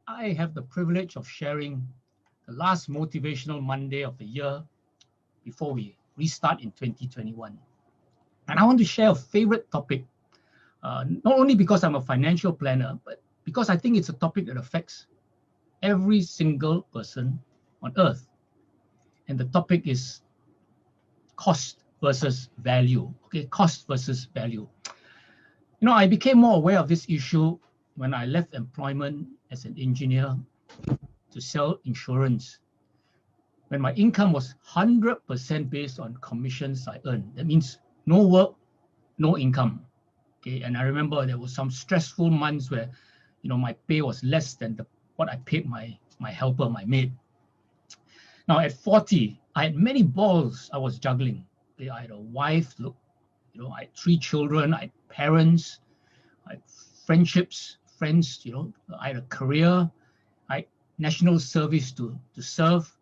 I have the privilege of sharing the last Motivational Monday of the year before we restart in 2021. And I want to share a favorite topic, not only because I'm a financial planner, but because I think it's a topic that affects every single person on earth. And the topic is cost versus value. Okay, cost versus value. I became more aware of this issue when I left employment as an engineer to sell insurance. When my income was 100% based on commissions I earned. That means no work, no income. Okay, and I remember there was some stressful months where, my pay was less than what I paid my helper, my maid. Now at 40, I had many balls I was juggling. Okay, I had a wife, I had 3 children, I had parents, I had friendships, friends, I had a career, I had national service to serve,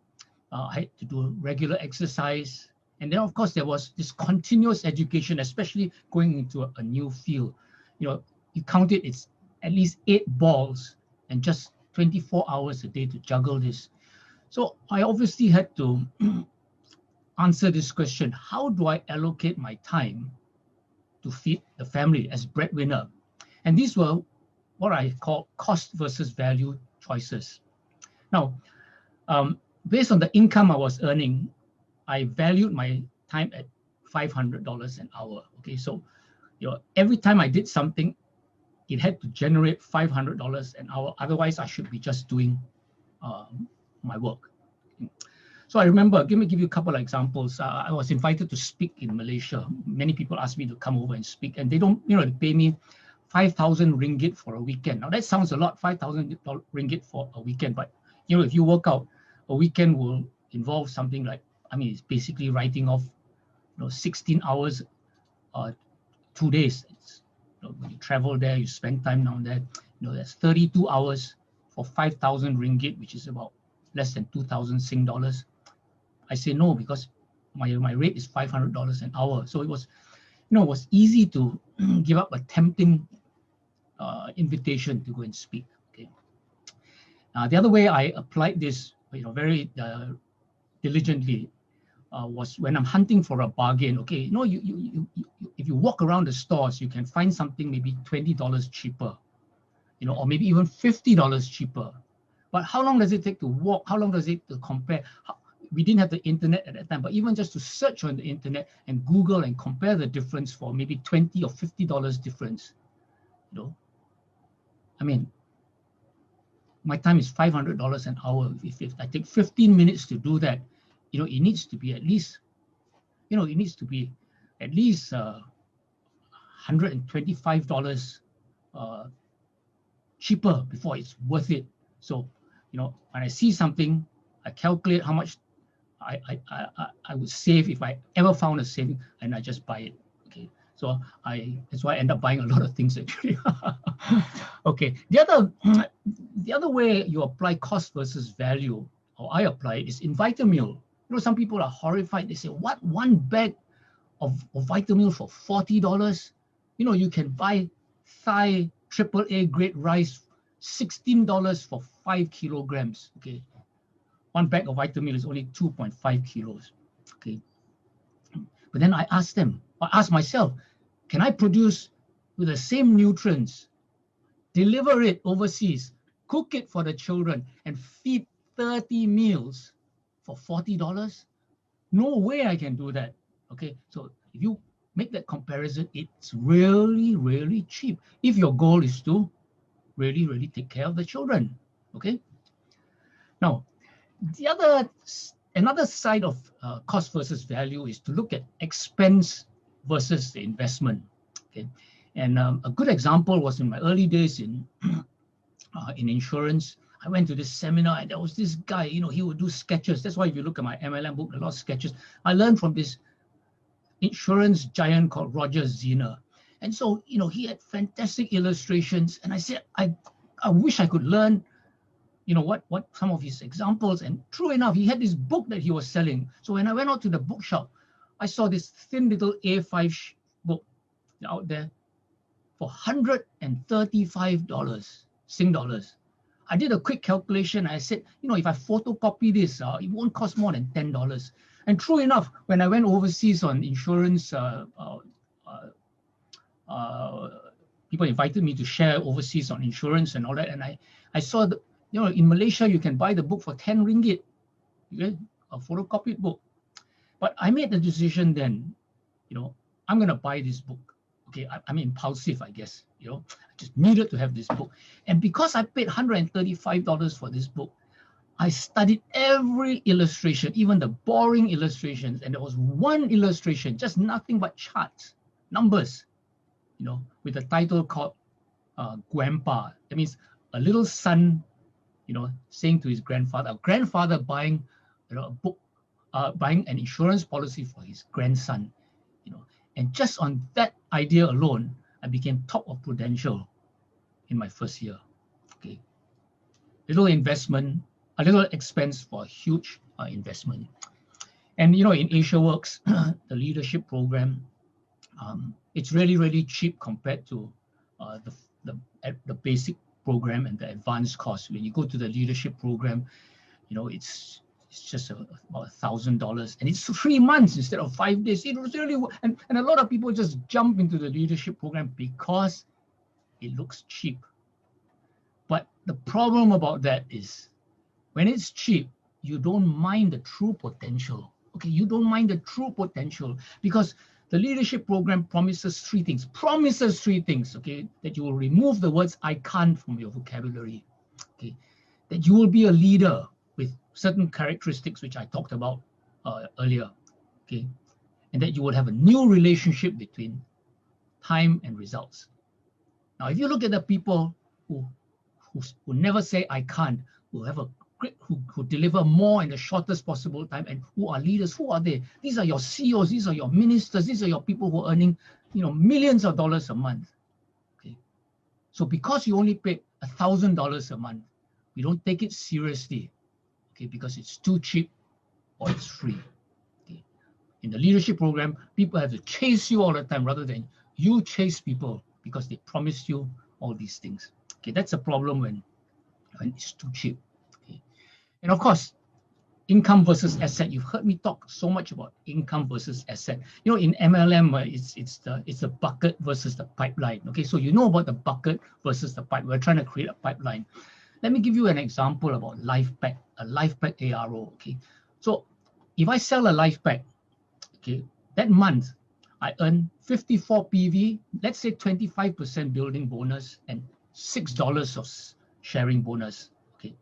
I had to do regular exercise. And then, of course, there was this continuous education, especially going into a new field. You count it's at least 8 balls and just 24 hours a day to juggle this. So I obviously had to answer this question: how do I allocate my time to feed the family as breadwinner? And these were what I call cost versus value choices. Now, based on the income I was earning, I valued my time at $500 an hour. Okay, so every time I did something, it had to generate $500 an hour. Otherwise, I should be just doing my work. So I remember, let me give you a couple of examples. I was invited to speak in Malaysia. Many people asked me to come over and speak, and they don't, they pay me 5,000 ringgit for a weekend. Now that sounds a lot, 5,000 ringgit for a weekend, but if you work out, a weekend will involve something like, it's basically writing off 16 hours, 2 days. When you travel there, you spend time down there, that's 32 hours for 5,000 ringgit, which is about less than 2,000 Sing dollars. I say no, because my rate is $500 an hour. So it was, it was easy to give up a tempting invitation to go and speak. Okay. The other way I applied this, very diligently, was when I'm hunting for a bargain. Okay, you if you walk around the stores, you can find something maybe $20 cheaper, or maybe even $50 cheaper. But how long does it take to walk? How long does it to compare? We didn't have the internet at that time, but even just to search on the internet and Google and compare the difference for maybe $20 or $50 difference, my time is $500 an hour. If I take 15 minutes to do that, it needs to be at least, $125 cheaper before it's worth it. So, when I see something, I calculate how much I would save if I ever found a saving, and I just buy it. Okay, so that's why I end up buying a lot of things actually. Okay, the other way you apply cost versus value, or I apply it, is in Vitamil. Some people are horrified. They say, what, one bag of Vitamil for $40? You can buy Thai AAA grade rice, $16 for 5 kilograms. Okay, one bag of Vitamil is only 2.5 kilos. Okay, but then I asked myself, can I produce with the same nutrients, deliver it overseas, cook it for the children, and feed 30 meals for $40? No way I can do that. Okay, so if you make that comparison, it's really, really cheap if your goal is to really, really take care of the children. Okay. Now, another side of cost versus value is to look at expense versus the investment. Okay, and a good example was in my early days in insurance. I went to this seminar, and there was this guy, he would do sketches. That's why if you look at my MLM book, a lot of sketches. I learned from this insurance giant called Roger Ziner. And so, he had fantastic illustrations. And I said, I wish I could learn, what some of his examples. And true enough, he had this book that he was selling. So when I went out to the bookshop, I saw this thin little A5 book out there for $135 Sing dollars. I did a quick calculation. I said, if I photocopy this, it won't cost more than $10. And true enough, when I went overseas on insurance, people invited me to share overseas on insurance and all that. And I saw that, in Malaysia, you can buy the book for 10 ringgit, okay, a photocopied book. But I made the decision then, I'm going to buy this book. Okay, I'm impulsive, I guess. I just needed to have this book. And because I paid $135 for this book, I studied every illustration, even the boring illustrations. And there was one illustration, just nothing but charts, numbers, with a title called Grandpa. That means a little son, saying to his grandfather, a grandfather buying, a book, buying an insurance policy for his grandson, And just on that idea alone, I became top of Prudential in my first year. Okay, little investment, a little expense for a huge investment. And in Asia Works, the leadership program, it's really, really cheap compared to the basic program and the advanced course. When you go to the leadership program, it's just about $1,000, and it's 3 months instead of 5 days. It was really, and a lot of people just jump into the leadership program because it looks cheap. But the problem about that is, when it's cheap, you don't mind the true potential. Okay, you don't mind the true potential, because the leadership program promises three things. Okay, that you will remove the words "I can't" from your vocabulary. Okay, that you will be a leader with certain characteristics which I talked about earlier. Okay, and that you will have a new relationship between time and results. Now, if you look at the people who never say "I can't," who have a who deliver more in the shortest possible time, and who are leaders, who are they? These are your CEOs, these are your ministers, these are your people who are earning, millions of dollars a month. Okay, so because you only pay $1,000 a month, we don't take it seriously. Okay, because it's too cheap or it's free. Okay, in the leadership program, people have to chase you all the time rather than you chase people because they promised you all these things. Okay, that's a problem when it's too cheap. And of course, income versus asset. You've heard me talk so much about income versus asset. In MLM, it's the bucket versus the pipeline. Okay, so about the bucket versus the pipe. We're trying to create a pipeline. Let me give you an example about LifePack, a LifePack ARO. Okay, so if I sell a LifePack, okay, that month I earn 54 PV. Let's say 25% building bonus and $6 of sharing bonus. Okay.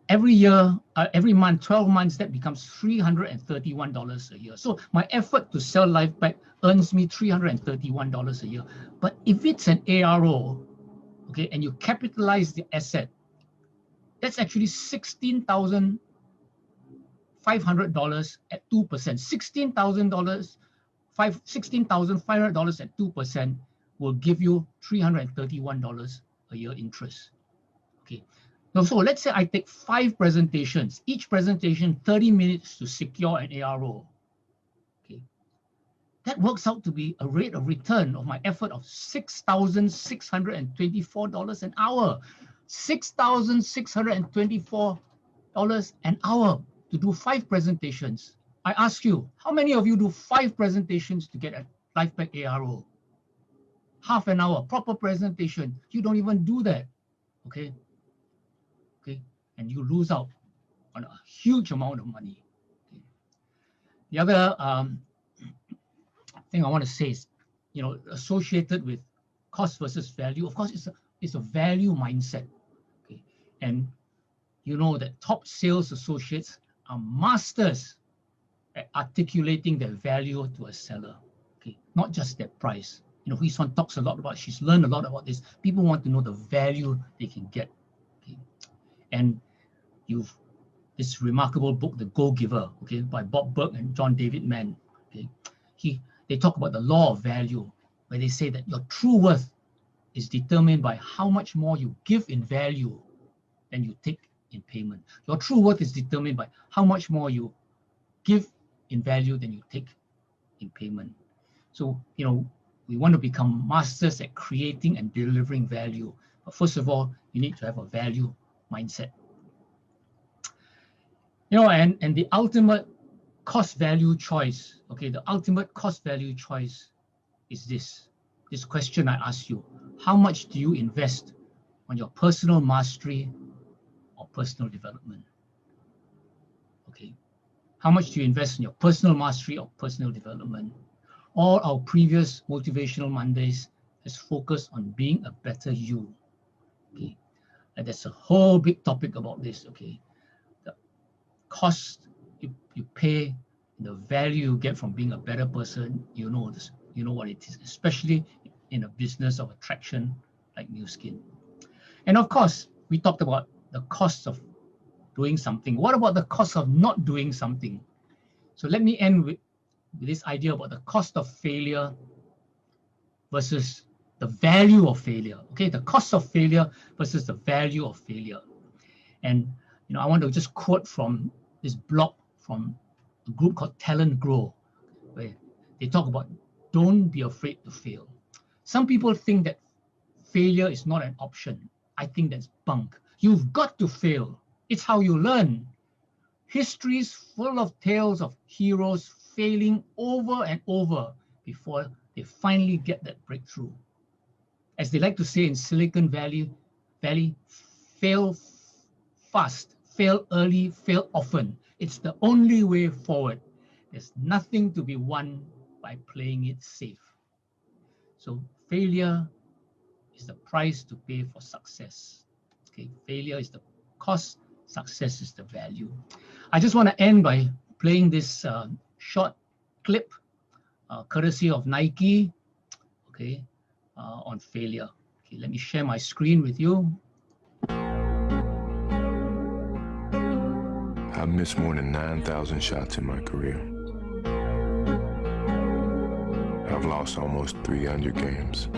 Every year, every month, 12 months, that becomes $331 a year. So my effort to sell LifePack earns me $331 a year. But if it's an ARO, okay, and you capitalize the asset, that's actually $16,500 at 2%. $16,500 at 2% will give you $331 a year interest. Okay. Now, so let's say I take 5 presentations, each presentation 30 minutes to secure an ARO. Okay. That works out to be a rate of return of my effort of $6,624 an hour. $6,624 an hour to do 5 presentations. I ask you, how many of you do 5 presentations to get a LifePack ARO? Half an hour, proper presentation. You don't even do that. Okay. Okay, and you lose out on a huge amount of money. Okay. The other thing I want to say is, associated with cost versus value, of course, it's a value mindset. Okay, and that top sales associates are masters at articulating their value to a seller. Okay, not just their price. Hui Swan talks a lot about. She's learned a lot about this. People want to know the value they can get. And this remarkable book, The Go-Giver, okay, by Bob Burg and John David Mann. Okay, they talk about the law of value, where they say that your true worth is determined by how much more you give in value than you take in payment. Your true worth is determined by how much more you give in value than you take in payment. So, we want to become masters at creating and delivering value. But first of all, you need to have a value mindset. And the ultimate cost value choice, okay, the ultimate cost value choice is this question I ask you: how much do you invest on your personal mastery or personal development? Okay, how much do you invest in your personal mastery or personal development? All our previous Motivational Mondays has focused on being a better you. Okay, and there's a whole big topic about this. Okay, the cost you pay, the value you get from being a better person. You know this. You know what it is, especially in a business of attraction like New Skin. And of course, we talked about the cost of doing something. What about the cost of not doing something? So let me end with this idea about the cost of failure versus the value of failure. Okay, the cost of failure versus the value of failure. And I want to just quote from this blog from a group called Talent Grow, where they talk about don't be afraid to fail. Some people think that failure is not an option. I think that's bunk. You've got to fail. It's how you learn. History is full of tales of heroes failing over and over before they finally get that breakthrough. As they like to say in Silicon Valley, fail fast, fail early, fail often. It's the only way forward. There's nothing to be won by playing it safe. So failure is the price to pay for success. Okay, failure is the cost, success is the value. I just want to end by playing this short clip, courtesy of Nike, okay, on failure. Okay, let me share my screen with you. I've missed more than 9,000 shots in my career. I've lost almost 300 games.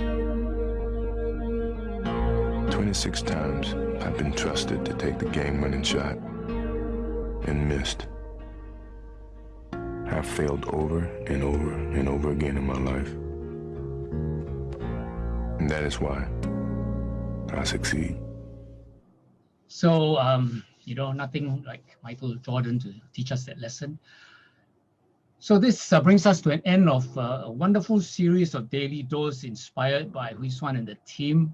26 times I've been trusted to take the game-winning shot and missed. I've failed over and over and over again in my life. And that is why I succeed. So, nothing like Michael Jordan to teach us that lesson. So this brings us to an end of a wonderful series of Daily Dose inspired by Hui Swan and the team.